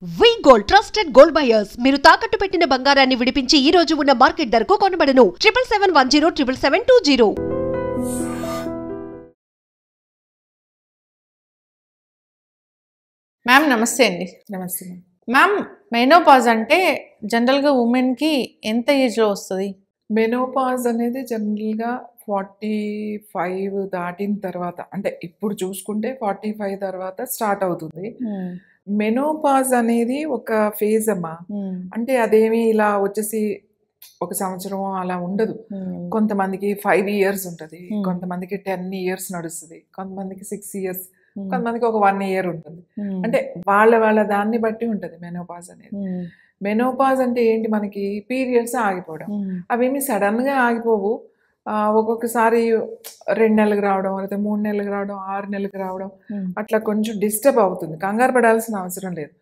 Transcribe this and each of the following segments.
వి gold trusted gold buyers మీరు తాకట్టు పెట్టిన బంగారాన్ని విడిపించి ఈ రోజు ఉన్న మార్కెట్ ధరకు కొనబడను 7771077720. మ్యామ్ నమస్తే అండి. నమస్తే మ్యామ్ మెనోపాజ్ అంటే జనరల్గా ఉమెన్కి ఎంత ఏజ్లో వస్తుంది? మెనోపాజ్ అనేది జనరల్గా 45 దాటిన తర్వాత, అంటే ఇప్పుడు చూసుకుంటే 45 తర్వాత స్టార్ట్ అవుతుంది. మెనోపాజ్ అనేది ఒక ఫేజ్ అమ్మా. అంటే అదేమి ఇలా వచ్చేసి ఒక సంవత్సరం అలా ఉండదు. కొంతమందికి 5 years ఉంటుంది, కొంతమందికి 10 years నడుస్తుంది, కొంతమందికి 6 years, కొంతమందికి ఒక 1 year ఉంటుంది. అంటే వాళ్ళ దాన్ని బట్టి ఉంటుంది మెనోపాజ్ అనేది. మెనోపాజ్ అంటే ఏంటి, మనకి పీరియడ్స్ ఆగిపోవడం. అవేమి సడన్గా ఆగిపోవు. ఒక్కొక్కసారి 2 నెలలకు రావడం, లేకపోతే 3 నెలలకు రావడం, 6 నెలలకు రావడం, అట్లా కొంచెం డిస్టర్బ్ అవుతుంది. కంగారు పడాల్సిన అవసరం లేదు.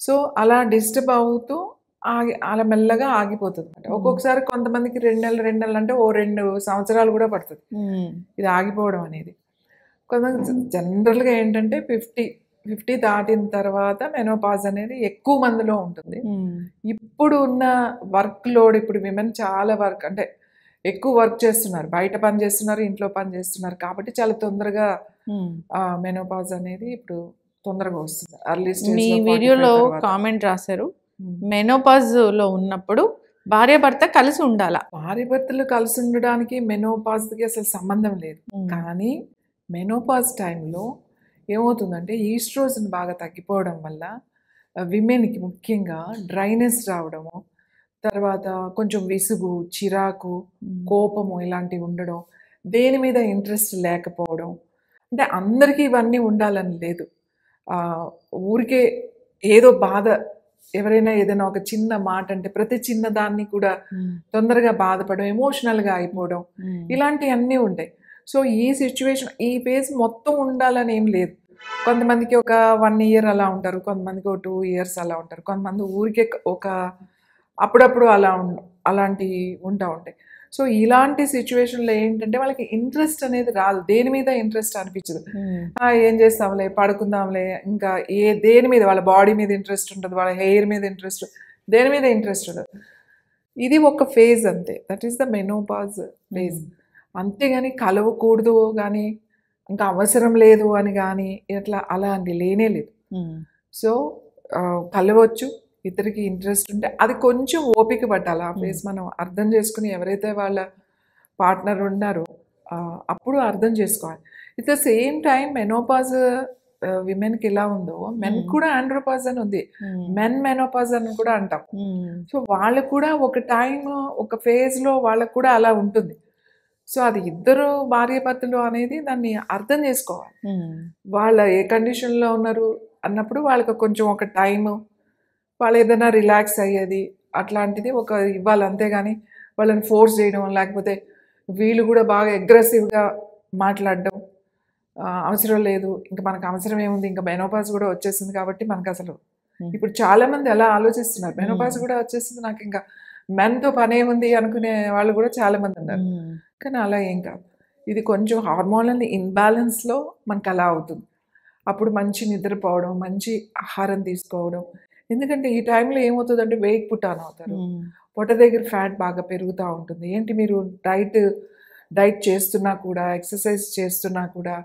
సో అలా డిస్టర్బ్ అవుతూ అలా మెల్లగా ఆగిపోతుంది అనమాట. ఒక్కొక్కసారి కొంతమందికి 2 నెలలు అంటే 2 సంవత్సరాలు కూడా పడుతుంది ఇది ఆగిపోవడం అనేది. కొంతమంది జనరల్గా ఏంటంటే 50 దాటిన తర్వాత మెనోపాజ్ అనేది ఎక్కువ మందిలో ఉంటుంది. ఇప్పుడు ఉన్న వర్క్ లోడ్, ఇప్పుడు విమెన్ చాలా వర్క్, అంటే ఎక్కువ వర్క్ చేస్తున్నారు, బయట పని చేస్తున్నారు, ఇంట్లో పని చేస్తున్నారు, కాబట్టి చాలా తొందరగా మెనోపాజ్ అనేది ఇప్పుడు తొందరగా వస్తుంది. Early stage. మీ వీడియోలో కామెంట్ రాశారు, మెనోపాజ్లో ఉన్నప్పుడు భార్యాభర్త కలిసి ఉండాలా? భార్యాభర్తలు కలిసి ఉండడానికి మెనోపాజ్కి అసలు సంబంధం లేదు. కానీ మెనోపాజ్ టైంలో ఏమవుతుందంటే ఈస్ట్రోజన్ బాగా తగ్గిపోవడం వల్ల విమెన్కి ముఖ్యంగా డ్రైనెస్ రావడము, తర్వాత కొంచెం విసుగు, చిరాకు, కోపము ఇలాంటివి ఉండడం, దేని మీద ఇంట్రెస్ట్ లేకపోవడం. అంటే అందరికీ ఇవన్నీ ఉండాలని లేదు. ఊరికే ఏదో బాధ, ఎవరైనా ఏదైనా ఒక చిన్న మాట అంటే ప్రతి చిన్న దాన్ని కూడా తొందరగా బాధపడడం, ఎమోషనల్గా అయిపోవడం, ఇలాంటివన్నీ ఉంటాయి. సో ఈ సిచ్యువేషన్, ఈ ఫేజ్ మొత్తం ఉండాలని ఏం లేదు. కొంతమందికి ఒక 1 year అలా ఉంటారు, కొంతమందికి ఒక 2 years అలా ఉంటారు, కొంతమంది ఊరికే ఒక అప్పుడప్పుడు అలాంటివి ఉంటాయి. సో ఇలాంటి సిచ్యువేషన్లో ఏంటంటే వాళ్ళకి ఇంట్రెస్ట్ అనేది రాదు, దేని మీద ఇంట్రెస్ట్ అనిపించదు. ఏం చేస్తాంలే, పడుకుందాంలే, ఇంకా దేని మీద, వాళ్ళ బాడీ మీద ఇంట్రెస్ట్ ఉంటుంది, వాళ్ళ హెయిర్ మీద ఇంట్రెస్ట్, దేని మీద ఇంట్రెస్ట్ ఉండదు. ఇది ఒక ఫేజ్ అంతే, that is the menopause phase. అంతేగాని కలవకూడదు కానీ, ఇంకా అవసరం లేదు అని కానీ ఇట్లా అలాంటి లేనే లేదు. సో కలవచ్చు, ఇద్దరికి ఇంట్రెస్ట్ ఉంటే అది కొంచెం ఓపిక పట్టాలి. ఆ ఫేజ్ మనం అర్థం చేసుకుని, ఎవరైతే వాళ్ళ పార్ట్నర్ ఉన్నారో అప్పుడు అర్థం చేసుకోవాలి. It the same time menopause విమెన్కి ఎలా ఉందో మెన్ కూడా ఆండ్రోపాజ్ అని ఉంది, మెన్ మెనోపాజ్ అని కూడా అంటాం. సో వాళ్ళకు కూడా ఒక టైం, ఒక ఫేజ్లో వాళ్ళకు కూడా అలా ఉంటుంది. సో అది ఇద్దరు భార్యాభర్తలు అనేది దాన్ని అర్థం చేసుకోవాలి. వాళ్ళ ఏ కండిషన్లో ఉన్నారు అన్నప్పుడు వాళ్ళకి కొంచెం ఒక టైము, వాళ్ళు ఏదైనా రిలాక్స్ అయ్యేది అట్లాంటిది ఒక ఇవ్వాలి. అంతేగాని వాళ్ళని ఫోర్స్ చేయడం, లేకపోతే వీళ్ళు కూడా బాగా అగ్రెసివ్గా మాట్లాడడం అవసరం లేదు. ఇంకా మనకు అవసరం ఏముంది, ఇంకా మెనోపాజ్ కూడా వచ్చేసింది కాబట్టి మనకు అసలు ఇప్పుడు చాలామంది ఎలా ఆలోచిస్తున్నారు, మెనోపాజ్ కూడా వచ్చేసింది, నాకు ఇంకా మెన్తో పనే ఉంది అనుకునే వాళ్ళు కూడా చాలామంది ఉన్నారు. కానీ అలా ఏం కాదు. ఇది కొంచెం హార్మోనల్ ఇన్బ్యాలెన్స్లో మనకు అలా అవుతుంది. అప్పుడు మంచి నిద్రపోవడం, మంచి ఆహారం తీసుకోవడం. ఎందుకంటే ఈ టైంలో ఏమవుతుందంటే వెయిట్ పుట్ ఆన్ అవుతారు, పొట్ట దగ్గర ఫ్యాట్ బాగా పెరుగుతూ ఉంటుంది. ఏంటి, మీరు డైట్ చేస్తున్నా కూడా, ఎక్సర్సైజ్ చేస్తున్నా కూడా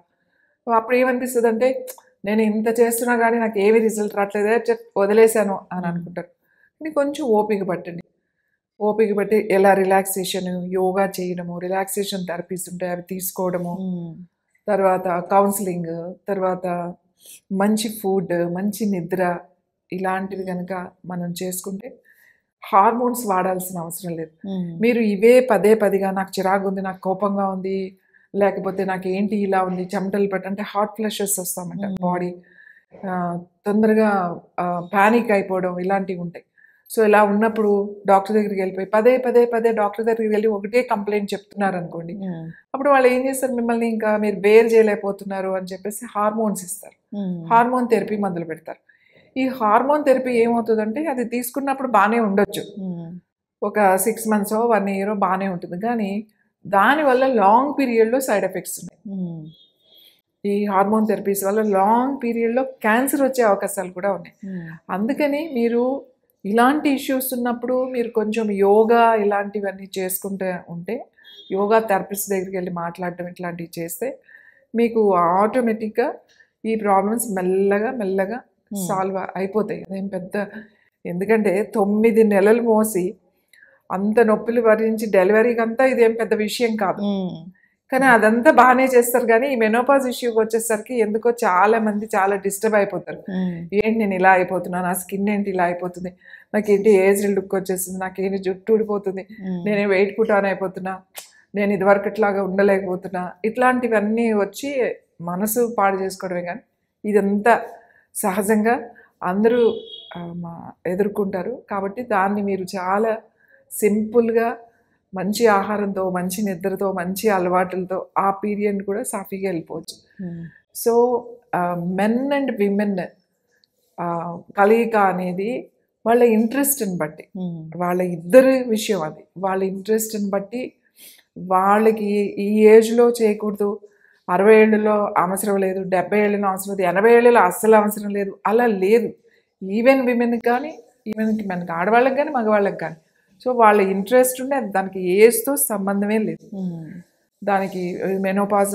అప్పుడు ఏమనిపిస్తుంది అంటే, నేను ఇంత చేస్తున్నా కానీ నాకు ఏమీ రిజల్ట్ రావట్లేదే, వదిలేశాను అని అనుకుంటారు. కానీ కొంచెం ఓపిక పట్టండి. ఓపిక బట్టి ఎలా రిలాక్సేషన్, యోగా చేయడము, రిలాక్సేషన్ థెరపీస్ ఉంటాయి అవి తీసుకోవడము, తర్వాత కౌన్సిలింగ్, తర్వాత మంచి ఫుడ్, మంచి నిద్ర, ఇలాంటివి కనుక మనం చేసుకుంటే హార్మోన్స్ వాడాల్సిన అవసరం లేదు. మీరు ఇవే పదేగా నాకు చిరాకు ఉంది, నాకు కోపంగా ఉంది, లేకపోతే నాకు ఏంటి ఇలా ఉంది, చెమటలు పట్టు అంటే హాట్ ఫ్లషెస్ వస్తామంట, బాడీ తొందరగా ప్యానిక్ అయిపోవడం, ఇలాంటివి ఉంటాయి. సో ఇలా ఉన్నప్పుడు డాక్టర్ దగ్గరికి వెళ్ళిపోయి పదే డాక్టర్ దగ్గరికి వెళ్ళి ఒకటే కంప్లైంట్ చెప్తున్నారు అనుకోండి, అప్పుడు వాళ్ళు ఏం చేస్తారు, మిమ్మల్ని ఇంకా మీరు బేర్ చేయలేకపోతున్నారు అని చెప్పేసి హార్మోన్స్ ఇస్తారు, హార్మోన్ థెరపీ మొదలు పెడతారు. ఈ హార్మోన్ థెరపీ ఏమవుతుందంటే అది తీసుకున్నప్పుడు బాగానే ఉండొచ్చు, ఒక 6 months 1 year బాగానే ఉంటుంది, కానీ దానివల్ల లాంగ్ పీరియడ్లో సైడ్ ఎఫెక్ట్స్ ఉన్నాయి. ఈ హార్మోన్ థెరపీస్ వల్ల లాంగ్ పీరియడ్లో క్యాన్సర్ వచ్చే అవకాశాలు కూడా ఉన్నాయి. అందుకని మీరు ఇలాంటి ఇష్యూస్ ఉన్నప్పుడు మీరు కొంచెం యోగా ఇలాంటివన్నీ చేసుకుంటే ఉంటే, యోగా థెరపిస్ట్ దగ్గరికి వెళ్ళి మాట్లాడటం ఇట్లాంటివి చేస్తే మీకు ఆటోమేటిక్గా ఈ ప్రాబ్లమ్స్ మెల్లగా మెల్లగా సాల్వ్ అయిపోతాయి. అదేం పెద్ద, ఎందుకంటే 9 నెలలు మోసి అంత నొప్పులు భరించి డెలివరీకి అంతా ఇదేం పెద్ద విషయం కాదు. కానీ అదంతా బాగానే చేస్తారు. కానీ ఈ మెనోపాజ్ ఇష్యూకి వచ్చేసరికి ఎందుకో చాలా మంది చాలా డిస్టర్బ్ అయిపోతారు. ఏంటి నేను ఇలా అయిపోతున్నా, నా స్కిన్ ఏంటి ఇలా అయిపోతుంది, నాకేంటి ఏజ్ లుక్ వచ్చేసింది, నాకేంటి జుట్టు ఊడిపోతుంది, నేనే వెయిట్ పుటాన్ అయిపోతున్నా, నేను ఇదివరకు ఇట్లాగా ఉండలేకపోతున్నా, ఇట్లాంటివన్నీ వచ్చి మనసు పాడు చేసుకోవడమే. కానీ ఇదంతా సహజంగా అందరూ ఎదుర్కొంటారు. కాబట్టి దాన్ని మీరు చాలా సింపుల్గా మంచి ఆహారంతో, మంచి నిద్రతో, మంచి అలవాట్లతో ఆ పీరియడ్ కూడా సాఫీగా వెళ్ళిపోవచ్చు. సో మెన్ అండ్ విమెన్ కలయిక అనేది వాళ్ళ ఇంట్రెస్ట్ని బట్టి, వాళ్ళ ఇద్దరి విషయం అది. వాళ్ళ ఇంట్రెస్ట్ని బట్టి వాళ్ళకి ఈ ఏజ్లో చేయకూడదు, 60 ఏళ్ళలో అవసరం లేదు, 70 ఏళ్ళలో అవసరం లేదు, 80 ఏళ్ళలో అస్సలు అవసరం లేదు, అలా లేదు. ఈవెన్ విమెన్కి కానీ, ఈవెన్కి మనకి ఆడవాళ్ళకి కానీ మగవాళ్ళకి కానీ. సో వాళ్ళ ఇంట్రెస్ట్ ఉండే, దానికి ఏజ్తో సంబంధమే లేదు. దానికి మెనోపాజ్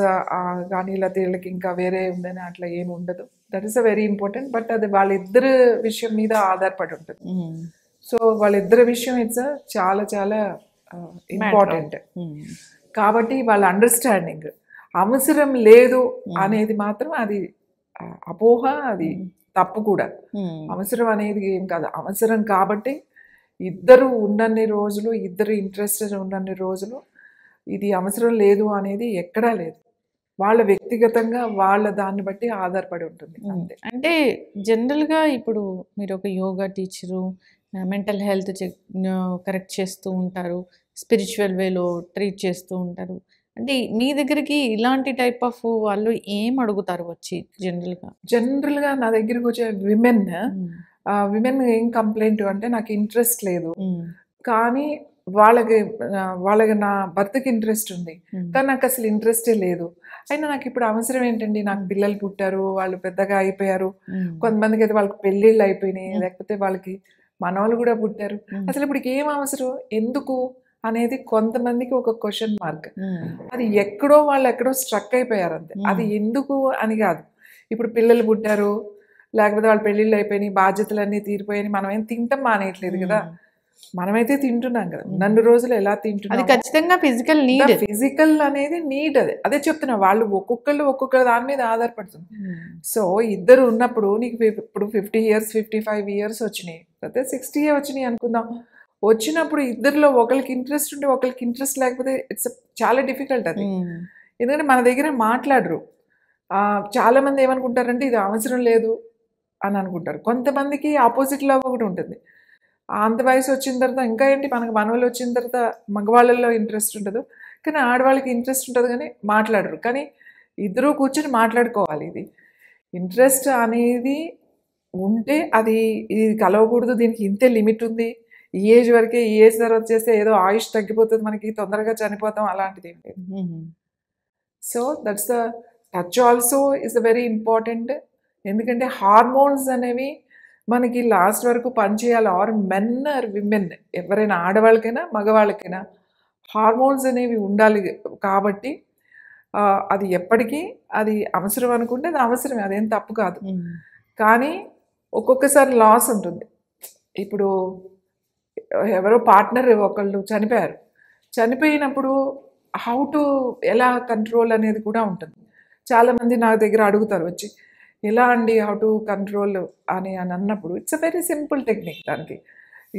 కానీ లేకపోతే వీళ్ళకి ఇంకా వేరే ఉందని అట్లా ఏమి ఉండదు. That is a very important. But అది వాళ్ళిద్దరు విషయం మీద ఆధారపడి ఉంటుంది. సో వాళ్ళిద్దరి విషయం ఇట్స్ చాలా చాలా ఇంపార్టెంట్. కాబట్టి వాళ్ళ అండర్స్టాండింగ్ అవసరం లేదు అనేది మాత్రం అది అపోహ, అది తప్పు కూడా. అవసరం అనేది ఏం కాదు, అవసరం. కాబట్టి ఇద్దరు ఉన్నన్ని రోజులు, ఇద్దరు ఇంట్రెస్టెడ్ ఉన్నన్ని రోజులు ఇది అవసరం లేదు అనేది ఎక్కడా లేదు. వాళ్ళ వ్యక్తిగతంగా వాళ్ళ దాన్ని బట్టి ఆధారపడి ఉంటుంది అంతే. అంటే జనరల్గా ఇప్పుడు మీరు ఒక yoga teacher, mental health correct చేస్తూ ఉంటారు, స్పిరిచువల్ వేలో ట్రీట్ చేస్తూ ఉంటారు. అంటే మీ దగ్గరికి ఇలాంటి టైప్ ఆఫ్ వాళ్ళు ఏం అడుగుతారు వచ్చి జనరల్గా నా దగ్గరికి వచ్చే విమెన్ ఏం కంప్లైంట్ అంటే, నాకు ఇంట్రెస్ట్ లేదు కానీ వాళ్ళకి నా భర్తకి ఇంట్రెస్ట్ ఉంది కానీ నాకు అసలు ఇంట్రెస్టే లేదు. అయినా నాకు ఇప్పుడు అవసరం ఏంటండి, నాకు పిల్లలు పుట్టారు, వాళ్ళు పెద్దగా అయిపోయారు, కొంతమందికి అయితే వాళ్ళకి పెళ్ళిళ్ళు అయిపోయినాయి, లేకపోతే వాళ్ళకి మనవాళ్ళు కూడా పుట్టారు, అసలు ఇప్పుడు ఏం అవసరం ఎందుకు అనేది కొంతమందికి ఒక క్వశ్చన్ మార్క్. అది వాళ్ళు ఎక్కడో స్ట్రక్ అయిపోయారు అంతే. అది ఎందుకు అని కాదు. ఇప్పుడు పిల్లలు పుట్టారు, లేకపోతే వాళ్ళ పెళ్ళిళ్ళు అయిపోయినాయి, బాధ్యతలన్నీ తీరిపోయాయి, మనం ఏం తింటాం మానేయట్లేదు కదా, మనమైతే తింటున్నాం కదా. 2 రోజులు ఎలా తింటున్నాం, అది ఖచ్చితంగా ఫిజికల్ అనేది నీడ్. అదే చెప్తున్నా, వాళ్ళు ఒక్కొక్కరు దాని మీద ఆధారపడుతుంది. సో ఇద్దరు ఉన్నప్పుడు నీకు ఇప్పుడు 50 years 55 years వచ్చినాయి, లేకపోతే 60 వచ్చినాయి అనుకుందాం. వచ్చినప్పుడు ఇద్దరిలో ఒకరికి ఇంట్రెస్ట్ ఉంటే ఒకరికి ఇంట్రెస్ట్ లేకపోతే ఇట్స్ చాలా డిఫికల్ట్ అది. ఎందుకంటే మన దగ్గర మాట్లాడరు. చాలామంది ఏమనుకుంటారంటే ఇది అవసరం లేదు అని అనుకుంటారు. కొంతమందికి ఆపోజిట్లో కూడా ఉంటుంది. అంత వయసు వచ్చిన తర్వాత ఇంకా ఏంటి, మనకు మనవాళ్ళు వచ్చిన తర్వాత మగవాళ్ళల్లో ఇంట్రెస్ట్ ఉండదు, కానీ ఆడవాళ్ళకి ఇంట్రెస్ట్ ఉంటుంది కానీ మాట్లాడరు. కానీ ఇద్దరూ కూర్చొని మాట్లాడుకోవాలి. ఇది ఇంట్రెస్ట్ అనేది ఉంటే అది కలవకూడదు, దీనికి ఇంతే లిమిట్ ఉంది, ఈ ఏజ్ వరకే, ఈ ఏజ్ తర్వాత చేస్తే ఏదో ఆయుష్ తగ్గిపోతుంది, మనకి తొందరగా చనిపోతాం, అలాంటిది ఏం లేదు. So that's the touch also is very important. ఎందుకంటే హార్మోన్స్ అనేవి మనకి లాస్ట్ వరకు పనిచేయాలి. ఆర్ మెన్ ఆర్ విమెన్, ఎవరైనా ఆడవాళ్ళకైనా మగవాళ్ళకైనా హార్మోన్స్ అనేవి ఉండాలి. కాబట్టి అది ఎప్పటికీ అది అవసరం అనుకుంటే అది అవసరమే, అదేం తప్పు కాదు. కానీ ఒక్కొక్కసారి లాస్ ఉంటుంది. ఇప్పుడు ఎవరో పార్ట్నర్ ఒకళ్ళు చనిపోయినప్పుడు హౌ టు ఎలా కంట్రోల్ అనేది కూడా ఉంటుంది. చాలామంది నా దగ్గర అడుగుతారు వచ్చి, ఎలా అండి హౌ టు కంట్రోల్ అని అన్నప్పుడు it's a very simple technique. దానికి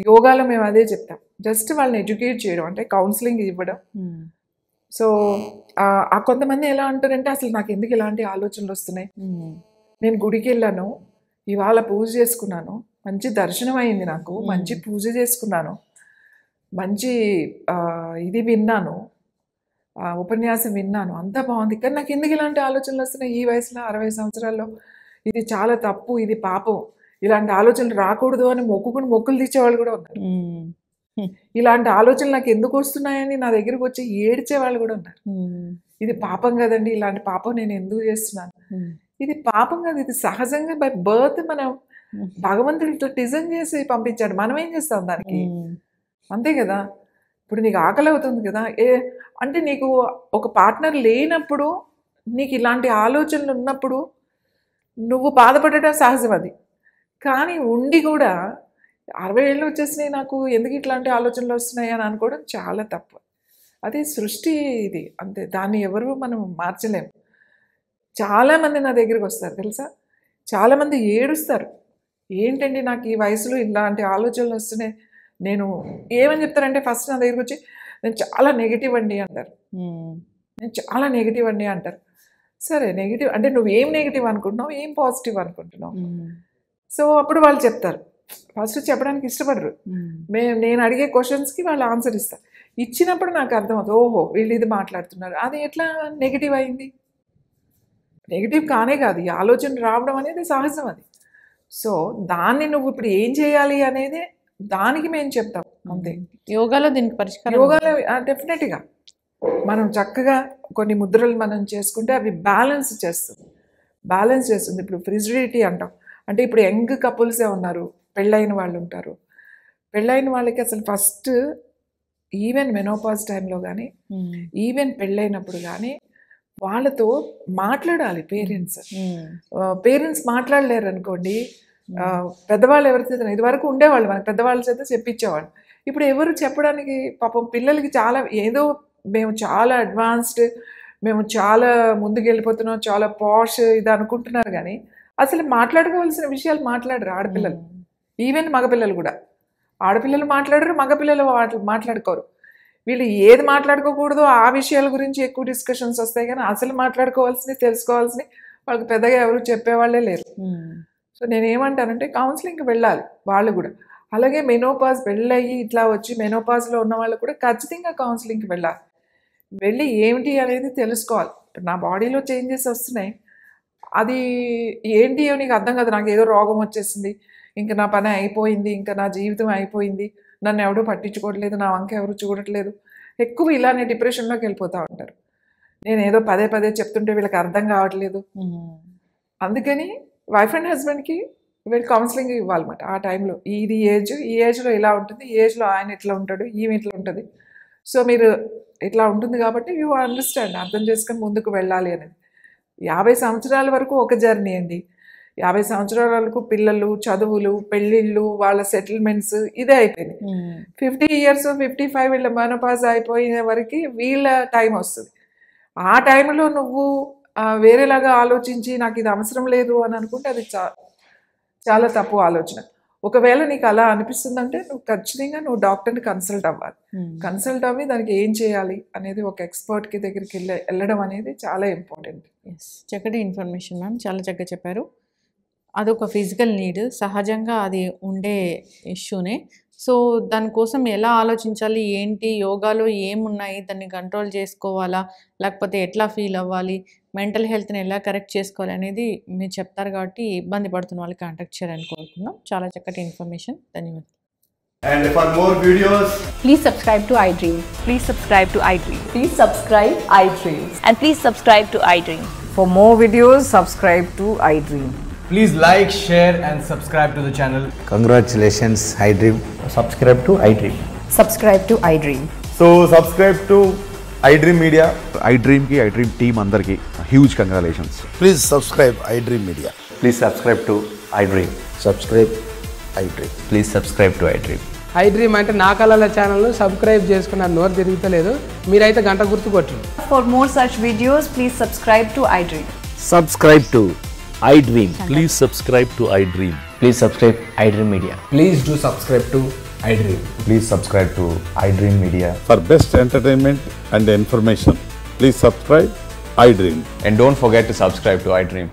యోగాలో మేము అదే చెప్తాం, జస్ట్ వాళ్ళని ఎడ్యుకేట్ చేయడం, అంటే కౌన్సిలింగ్ ఇవ్వడం. సో కొంతమంది ఎలా అంటారంటే, అసలు నాకు ఎందుకు ఇలాంటి ఆలోచనలు వస్తున్నాయి, నేను గుడికి వెళ్ళాను, ఇవాళ పూజ చేసుకున్నాను, మంచి దర్శనం అయింది, నాకు మంచి పూజ చేసుకున్నాను, మంచి ఇది విన్నాను, ఉపన్యాసం విన్నాను, అంతా బాగుంది, కానీ నాకు ఎందుకు ఇలాంటి ఆలోచనలు వస్తున్నాయి ఈ వయసులో 60 సంవత్సరాల్లో, ఇది చాలా తప్పు, ఇది పాపం, ఇలాంటి ఆలోచనలు రాకూడదు అని మొక్కులు తీర్చేవాళ్ళు కూడా ఉన్నారు. ఇలాంటి ఆలోచనలు నాకు ఎందుకు వస్తున్నాయని నా దగ్గరకు వచ్చి ఏడ్చే వాళ్ళు కూడా ఉన్నారు. ఇది పాపం కదండి, ఇలాంటి పాపం నేను ఎందుకు చేస్తున్నాను. ఇది పాపం కాదు, ఇది సహజంగా బై బర్త్ మనం భగవంతుడు ఇట్లా డిజైన్ చేసి పంపించాడు. మనం ఏం చేస్తాం దానికి? అంతే కదా. ఇప్పుడు నీకు ఆకలి అవుతుంది కదా, అంటే నీకు ఒక పార్ట్నర్ లేనప్పుడు నీకు ఇలాంటి ఆలోచనలు ఉన్నప్పుడు నువ్వు బాధపడటం సహజం అది. కానీ ఉండి కూడా 60 ఏళ్ళు వచ్చేసినాయి నాకు ఎందుకు ఇట్లాంటి ఆలోచనలు వస్తున్నాయి అని అనుకోవడం చాలా తప్పు. అది సృష్టి ఇది అంతే, దాన్ని ఎవరు మనం మార్చలేము. చాలామంది నా దగ్గరికి వస్తారు తెలుసా, చాలామంది ఏడుస్తారు. ఏంటండి నాకు ఈ వయసులో ఇలాంటి ఆలోచనలు వస్తున్నాయి. నేను ఏమని చెప్తారంటే ఫస్ట్ నా దగ్గరికి వచ్చి నేను చాలా నెగిటివ్ అండి అంటారు. నేను చాలా నెగిటివ్ అండి అంటారు. సరే నెగిటివ్ అంటే నువ్వేం నెగిటివ్ అనుకుంటున్నావు, ఏం పాజిటివ్ అనుకుంటున్నావు? సో అప్పుడు వాళ్ళు చెప్తారు. ఫస్ట్ చెప్పడానికి ఇష్టపడరు. నేను అడిగే క్వశ్చన్స్కి వాళ్ళు ఆన్సర్ ఇస్తారు. ఇచ్చినప్పుడు నాకు అర్థమవుతుంది, ఓహో వీళ్ళు ఇది మాట్లాడుతున్నారు. అది ఎట్లా నెగిటివ్ అయింది? నెగిటివ్ కానే కాదు, ఈ ఆలోచన రావడం అనేది సహజం అది. సో దాన్ని నువ్వు ఇప్పుడు ఏం చేయాలి అనేది దానికి మేము చెప్తాం అంతే. యోగాలో దీనికి పరిష్కారం, యోగాలో డెఫినెట్గా మనం చక్కగా కొన్ని ముద్రలు మనం చేసుకుంటే అవి బ్యాలెన్స్ చేస్తుంది. ఇప్పుడు ఫ్రిజిడిటీ అంటాం, అంటే ఇప్పుడు యంగ్ కపుల్సే ఉన్నారు, పెళ్ళైన వాళ్ళు ఉంటారు. పెళ్ళైన వాళ్ళకి అసలు ఫస్ట్ ఈవెన్ మెనోపాజ్ టైంలో కానీ ఈవెన్ పెళ్ళైనప్పుడు కానీ వాళ్ళతో మాట్లాడాలి. పేరెంట్స్ మాట్లాడలేరు అనుకోండి, పెద్దవాళ్ళు ఎవరితో ఇదివరకు ఉండేవాళ్ళు, మనకి పెద్దవాళ్ళ చేత చెప్పించేవాళ్ళు. ఇప్పుడు ఎవరు చెప్పడానికి పాపం పిల్లలకి చాలా ఏదో మేము చాలా అడ్వాన్స్డ్, మేము చాలా ముందుకు వెళ్ళిపోతున్నాం, చాలా పాష్ ఇది అనుకుంటున్నారు. కానీ అసలు మాట్లాడుకోవాల్సిన విషయాలు మాట్లాడరు ఆడపిల్లలు. ఈవెన్ మగపిల్లలు కూడా, ఆడపిల్లలు మాట్లాడరు, మగపిల్లలు మాట్లాడుకోరు. వీళ్ళు ఏది మాట్లాడుకోకూడదో ఆ విషయాల గురించి ఎక్కువ డిస్కషన్స్ వస్తాయి. కానీ అసలు మాట్లాడుకోవాల్సినవి తెలుసుకోవాల్సినవి వాళ్ళకి పెద్దగా ఎవరు చెప్పేవాళ్ళే లేరు. సో నేనేమంటానంటే కౌన్సిలింగ్కి వెళ్ళాలి వాళ్ళు కూడా. అలాగే మెనోపాజ్ పెళ్ళయ్యి ఇట్లా వచ్చి మెనోపాజ్లో ఉన్న వాళ్ళు కూడా ఖచ్చితంగా కౌన్సిలింగ్కి వెళ్ళాలి. వెళ్ళి ఏమిటి అనేది తెలుసుకోవాలి. నా బాడీలో చేంజెస్ వస్తున్నాయి, అది ఏంటి నీకు అర్థం కాదు, నాకు ఏదో రోగం వచ్చేసింది, ఇంకా నా పని అయిపోయింది, ఇంకా నా జీవితం అయిపోయింది, నన్ను ఎవడూ పట్టించుకోవట్లేదు, నా వంక ఎవరు చూడట్లేదు, ఎక్కువ ఇలానే డిప్రెషన్లోకి వెళ్ళిపోతూ ఉంటారు. నేను ఏదో పదే పదే చెప్తుంటే వీళ్ళకి అర్థం కావట్లేదు. అందుకని వైఫ్ అండ్ హస్బెండ్కి వీళ్ళు కౌన్సిలింగ్ ఇవ్వాలన్నమాట. ఆ టైంలో ఈ ఏజ్లో ఇలా ఉంటుంది, ఈ ఏజ్లో ఆయన ఇట్లా ఉంటాడు, ఈమె ఇట్లా ఉంటుంది. సో మీరు ఇట్లా ఉంటుంది కాబట్టి యూ అండర్స్టాండ్, అర్థం చేసుకొని ముందుకు వెళ్ళాలి అనేది. 50 సంవత్సరాల వరకు ఒక జర్నీ అండి. 50 సంవత్సరాల వరకు పిల్లలు, చదువులు, పెళ్ళిళ్ళు, వాళ్ళ సెటిల్మెంట్స్ ఇదే అయిపోయింది. 50 years 55 వీళ్ళ మెనోపాజ్ అయిపోయిన వరకు వీళ్ళ టైం వస్తుంది. ఆ టైంలో నువ్వు వేరేలాగా ఆలోచించి నాకు ఇది అవసరం లేదు అని అనుకుంటే అది చాలా తప్పు ఆలోచన. ఒకవేళ నీకు అలా అనిపిస్తుందంటే నువ్వు ఖచ్చితంగా డాక్టర్ని కన్సల్ట్ అవ్వాలి. కన్సల్ట్ అవ్వి దానికి ఏం చేయాలి అనేది ఒక ఎక్స్పర్ట్కి దగ్గరికి వెళ్ళడం అనేది చాలా ఇంపార్టెంట్. చక్కటి ఇన్ఫర్మేషన్ మ్యామ్, చాలా చక్కగా చెప్పారు. అదొక ఫిజికల్ నీడ్, సహజంగా అది ఉండే ఇష్యూనే. సో దానికోసం ఎలా ఆలోచించాలి, ఏంటి యోగాలో ఏమున్నాయి, దాన్ని కంట్రోల్ చేసుకోవాలా లేకపోతే ఎట్లా ఫీల్ అవ్వాలి, మెంటల్ హెల్త్ని ఎలా కరెక్ట్ చేసుకోవాలి అనేది మీరు చెప్తారు కాబట్టి ఇబ్బంది పడుతున్న వాళ్ళకి కాంటాక్ట్ చేయాలని కోరుకుంటున్నాం. చాలా చక్కటి ఇన్ఫర్మేషన్, ధన్యవాదాలు. And for more videos, Please subscribe to iDream. Please subscribe to iDream. Please subscribe iDream. And please subscribe to iDream. For more videos, subscribe to iDream. please like, share and subscribe to the channel. Congratulations, iDream. Subscribe to iDream. Subscribe to iDream. So subscribe to iDream Media. iDream team andarki huge congratulations. Please subscribe iDream Media. Please subscribe to iDream. Subscribe iDream. Please subscribe to iDream. iDream అంటే నా కళల ఛానల్ను subscribe చేసుకున్న నోరు తిరుగుతలేదు, మీరైతే గంట గుర్తు కొట్టండి. For more such videos, please subscribe to iDream. Subscribe to iDream. Please subscribe to iDream. Please subscribe iDream Media. Please do subscribe to iDream. Please subscribe to iDream Media. For best entertainment and information, please subscribe iDream. And don't forget to subscribe to iDream.